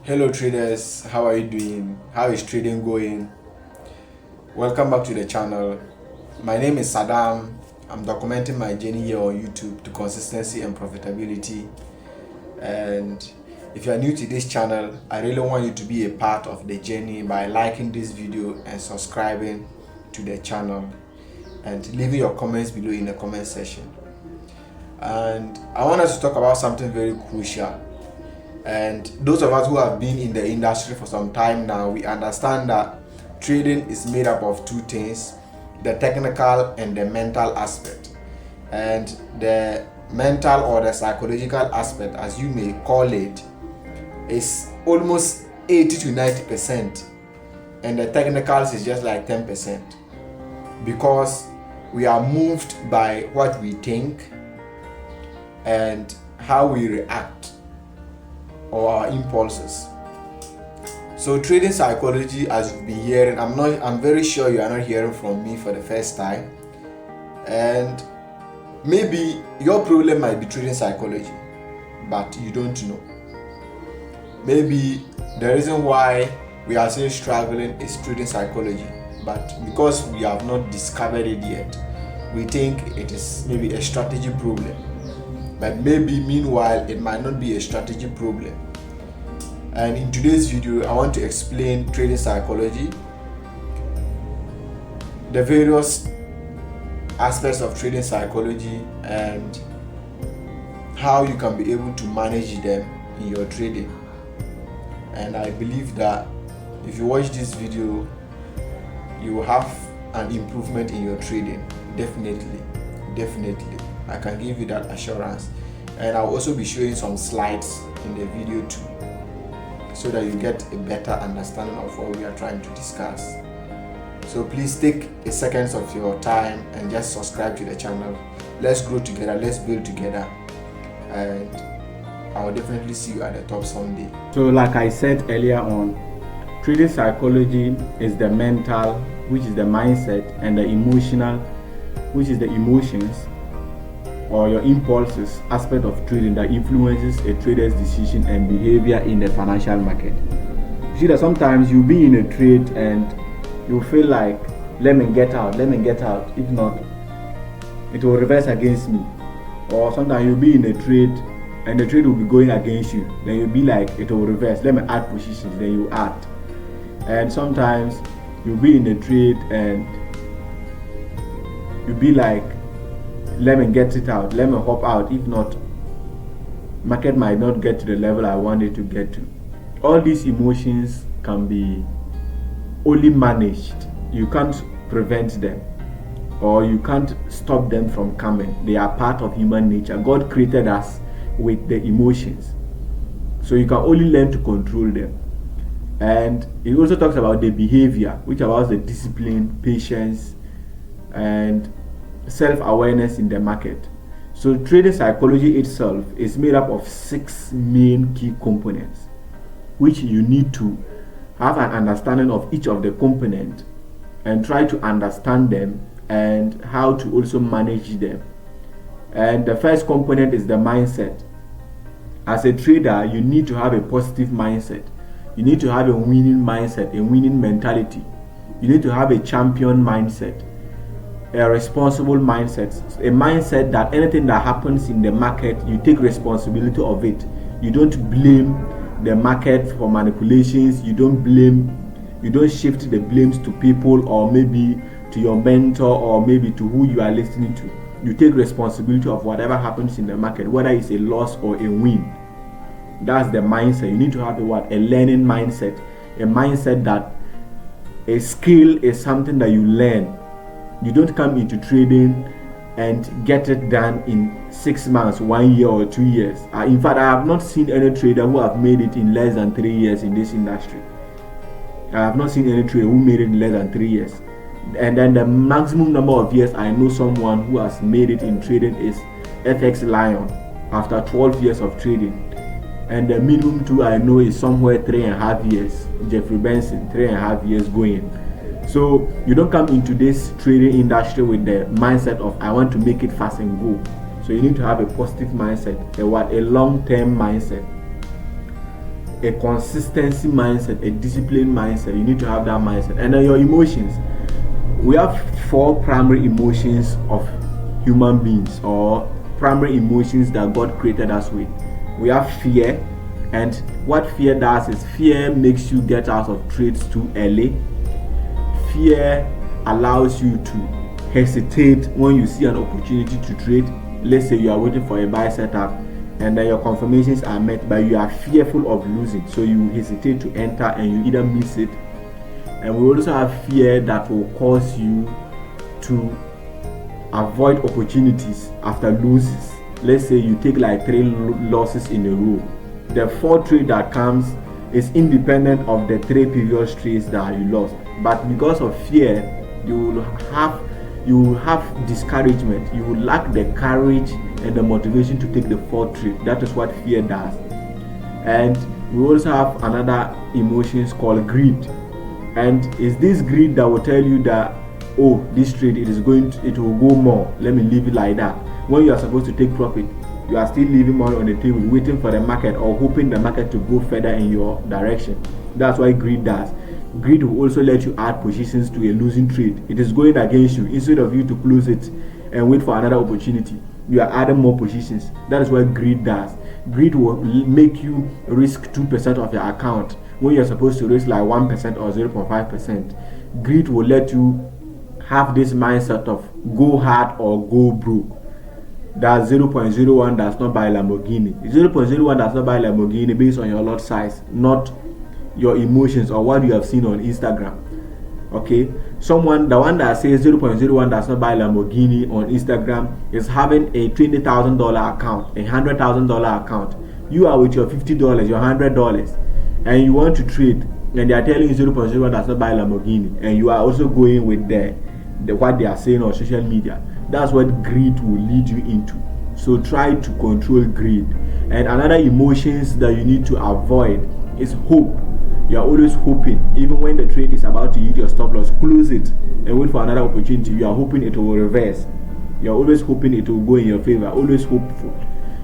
Hello traders, how are you doing? How is trading going? Welcome back to the channel. My name is Saddam. I'm documenting my journey here on YouTube to consistency and profitability. And if you are new to this channel, I really want you to be a part of the journey by liking this video and subscribing to the channel and leaving your comments below in the comment section. And I want us to talk about something very crucial. And those of us who have been in the industry for some time now, we understand that trading is made up of two things: the technical and the mental aspect. And the mental or the psychological aspect, as you may call it, is almost 80 to 90%, and the technicals is just like 10%, because we are moved by what we think and how we react or our impulses. So trading psychology, as you've been hearing, I'm very sure you are not hearing from me for the first time. And maybe your problem might be trading psychology, but you don't know. Maybe the reason why we are still struggling is trading psychology, but because we have not discovered it yet, we think it is maybe a strategy problem. But maybe meanwhile it might not be a strategy problem. And in today's video, I want to explain trading psychology, the various aspects of trading psychology, and how you can be able to manage them in your trading. And I believe that if you watch this video, you will have an improvement in your trading. Definitely. I can give you that assurance. And I'll also be showing some slides in the video too, so that you get a better understanding of what we are trying to discuss. So please take a second of your time and just subscribe to the channel. Let's grow together, let's build together, and I will definitely see you at the top someday. So like I said earlier on, trading psychology is the mental, which is the mindset, and the emotional, which is the emotions or your impulses aspect of trading that influences a trader's decision and behavior in the financial market. You see that sometimes you'll be in a trade and you feel like, let me get out, if not it will reverse against me. Or sometimes you'll be in a trade and the trade will be going against you, then you'll be like, it will reverse, let me add positions, then you add. And sometimes you'll be in a trade and you'll be like, let me get it out, let me hop out, if not market might not get to the level I want it to get to. All these emotions can be only managed. You can't prevent them, or you can't stop them from coming. They are part of human nature. God created us with the emotions, so you can only learn to control them. And he also talks about the behavior, which allows the discipline, patience, and self-awareness in the market. So trading psychology itself is made up of 6 main key components, which you need to have an understanding of each of the components and try to understand them and how to also manage them. And the first component is the mindset. As a trader, you need to have a positive mindset. You need to have a winning mindset, a winning mentality. You need to have a champion mindset, a responsible mindset, a mindset that anything that happens in the market, you take responsibility of it. You don't blame the market for manipulations. You don't shift the blames to people, or maybe to your mentor, or maybe to who you are listening to. You take responsibility of whatever happens in the market, whether it's a loss or a win. That's the mindset. You need to have a learning mindset, a mindset that a skill is something that you learn. You don't come into trading and get it done in 6 months, 1 year, or 2 years. In fact, I have not seen any trader who have made it in less than 3 years in this industry. I have not seen any trader who made it in less than 3 years. And then the maximum number of years I know someone who has made it in trading is FX Lion after 12 years of trading. And the minimum too I know is somewhere 3.5 years. Jeffrey Benson, 3.5 years going. So you don't come into this trading industry with the mindset of I want to make it fast and go. So you need to have a positive mindset, a long-term mindset. a consistency mindset, a disciplined mindset. You need to have that mindset. And then your emotions. We have 4 primary emotions of human beings, or primary emotions that God created us with. We have fear, and what fear does is fear makes you get out of trades too early. Fear allows you to hesitate when you see an opportunity to trade. Let's say you are waiting for a buy setup and then your confirmations are met, but you are fearful of losing, so you hesitate to enter and you either miss it. And we also have fear that will cause you to avoid opportunities after losses. Let's say you take like 3 losses in a row. The 4th trade that comes is independent of the 3 previous trades that you lost. But because of fear, you will have discouragement. You will lack the courage and the motivation to take the 4th trade. That is what fear does. And we also have another emotions called greed. And it's this greed that will tell you that, oh, this trade it will go more. Let me leave it like that. When you are supposed to take profit, you are still leaving money on the table, waiting for the market or hoping the market to go further in your direction. That's what greed does. Greed will also let you add positions to a losing trade. It is going against you. Instead of you to close it and wait for another opportunity, you are adding more positions. That is what greed does. Greed will make you risk 2% of your account when you're supposed to risk like 1% or 0.5%. Greed will let you have this mindset of go hard or go broke. That 0.01 does not buy Lamborghini. 0.01 does not buy Lamborghini based on your lot size, not your emotions or what you have seen on Instagram. Okay, the one that says 0.01 does not buy Lamborghini on Instagram is having a $20,000 account, a $100,000 account. You are with your $50, your $100, and you want to trade, and they are telling you 0.01 does not buy Lamborghini, and you are also going with what they are saying on social media. That's what greed will lead you into. So try to control greed. And another emotions that you need to avoid is hope. You are always hoping, even when the trade is about to hit your stop loss, close it and wait for another opportunity. You are hoping it will reverse. You are always hoping it will go in your favor. Always hopeful.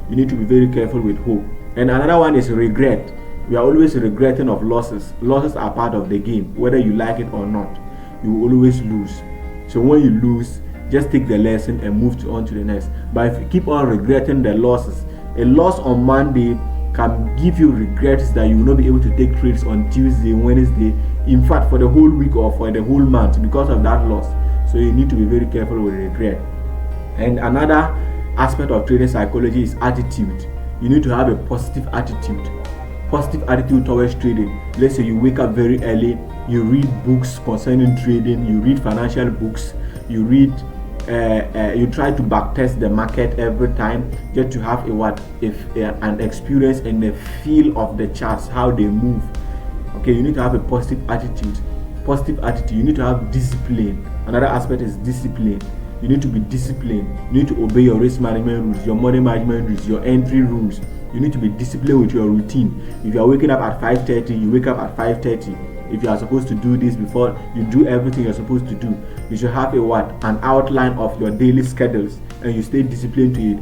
You need to be very careful with hope. And another one is regret. You are always regretting of losses. Losses are part of the game, whether you like it or not. You will always lose. So when you lose, just take the lesson and move on to the next. But if you keep on regretting the losses, a loss on Monday can give you regrets that you will not be able to take trades on Tuesday, Wednesday, in fact for the whole week or for the whole month because of that loss. So you need to be very careful with regret. And another aspect of trading psychology is attitude. You need to have a positive attitude. Positive attitude towards trading. Let's say you wake up very early, you read books concerning trading, you read financial books, you try to backtest the market every time just to have an experience and a feel of the charts, how they move. Okay, you need to have a positive attitude. You need to have discipline. Another aspect is discipline. You need to be disciplined. You need to obey your risk management rules, your money management rules, your entry rules. You need to be disciplined with your routine. If you are waking up at 5:30, you wake up at 5:30. If you are supposed to do this before you do everything you're supposed to do, you should have an outline of your daily schedules and you stay disciplined to it.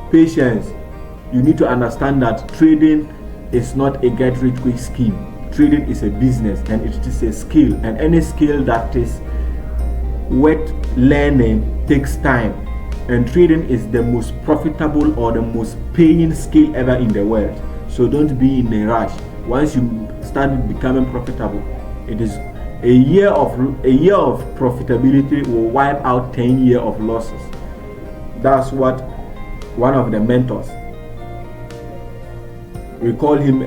Patience. You need to understand that trading is not a get rich quick scheme. Trading is a business and it is a skill, and any skill that is worth learning takes time. And trading is the most profitable or the most paying skill ever in the world. So don't be in a rush. Once you start becoming profitable, it is a year of profitability will wipe out 10 years of losses. That's what one of the mentors, we call him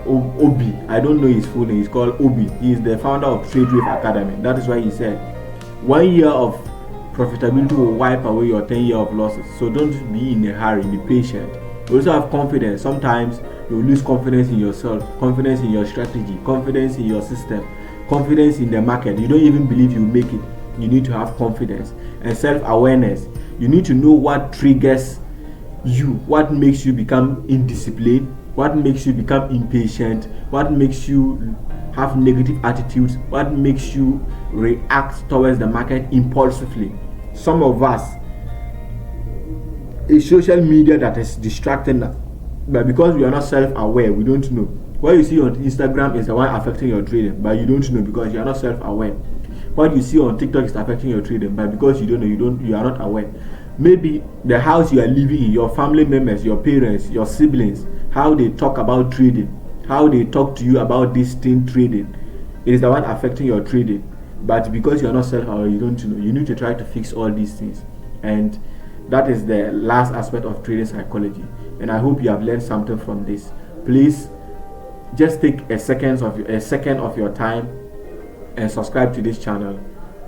Obi. I don't know his full name. He's called Obi. He is the founder of TradeWave Academy. That is why he said 1 year of profitability will wipe away your 10 years of losses. So don't be in a hurry. Be patient. You also have confidence. Sometimes you lose confidence in yourself, confidence in your strategy, confidence in your system, confidence in the market. You don't even believe you make it. You need to have confidence and self-awareness. You need to know what triggers you, what makes you become indisciplined, what makes you become impatient, what makes you have negative attitudes, what makes you react towards the market impulsively. Some of us, it's social media that is distracting us. But because we are not self-aware, we don't know. What you see on Instagram is the one affecting your trading, but you don't know because you are not self-aware. What you see on TikTok is affecting your trading, but because you don't know, you are not aware. Maybe the house you are living in, your family members, your parents, your siblings, how they talk about trading, how they talk to you about this thing trading, it is the one affecting your trading. But because you are not self-aware, you don't know. You need to try to fix all these things, and that is the last aspect of trading psychology. And I hope you have learned something from this. Please just take a second of your time and subscribe to this channel,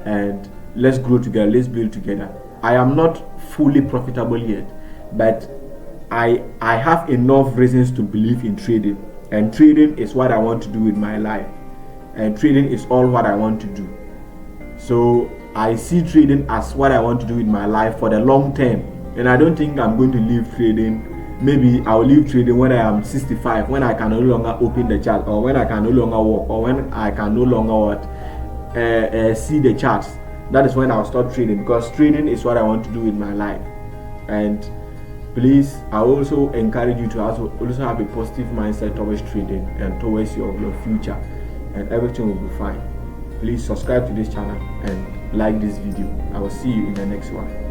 and let's grow together, let's build together. I am not fully profitable yet, but I have enough reasons to believe in trading, and trading is what I want to do with my life, and trading is all what I want to do. So I see trading as what I want to do with my life for the long term, and I don't think I'm going to leave trading. Maybe I'll leave trading when I am 65, when I can no longer open the chart, or when I can no longer walk, or when I can no longer see the charts. That is when I'll stop trading, because trading is what I want to do with my life. And please, I also encourage you to also have a positive mindset towards trading and towards your future, and everything will be fine. Please subscribe to this channel and like this video. I will see you in the next one.